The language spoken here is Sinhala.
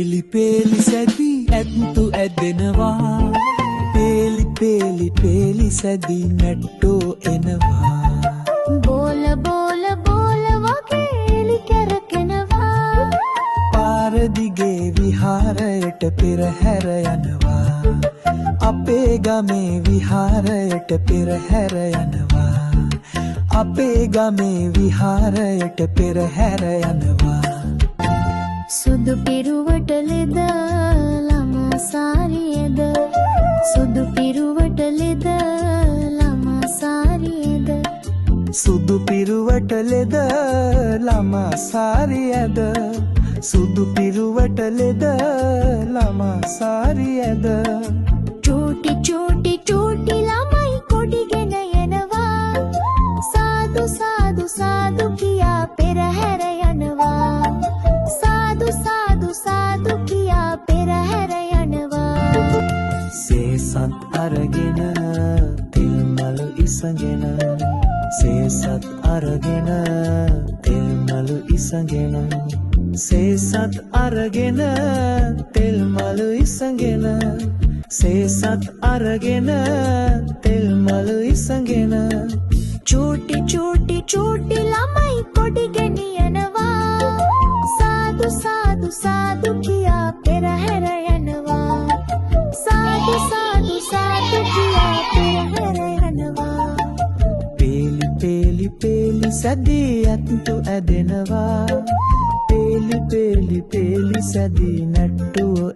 පේලි පේලි සැදී ඇත්තු ඇදෙනවා පේලි පේලි පේලි සැදී නැට්ටෝ එනවා බෝල බෝල බෝල වගේ එලි කැරකෙනවා පාරදිගේ විහාරයට පෙරහැර යනවා අපේ ගමේ විහාරයට පෙරහැර යනවා අපේ ගමේ විහාරයට පෙරහැර යනවා සුදු පිරුවට ලෙද ළමා සාරියද සුදු පිරුවට ලෙද ළමා සාරියද සුදු පිරුවට ලෙද ළමා සාරියද සුදු පිරුවට ලෙද ළමා සාරියද චූටි චූටි චූටි ළමයි කොඩිගෙන එනවා සාදු සාදු සාදු කියා පෙරහැර යනවා සාදු සාදු සාදු කියා පෙරහැර යනවා සේසත් අරගෙන තෙල් මලු ඉසගෙන සේසත් අරගෙන තෙල් මලු ඉසගෙන සේසත් අරගෙන තෙල් මලු ඉසගෙන සේසත් අරගෙන තෙල් මලු ඉසගෙන චූටි චූටි චූටි ළමයි කොඩිගෙන යනවා සාදු සාදු සාදු කියා පෙරහැර යනවා සාදු සාදු සාදු කියා පෙරහැර යනවා පේලි පේලි පේලි සැදී ඇත්තු ඇදෙනවා පේලි පේලි පේලි සැදී නැට්ටුව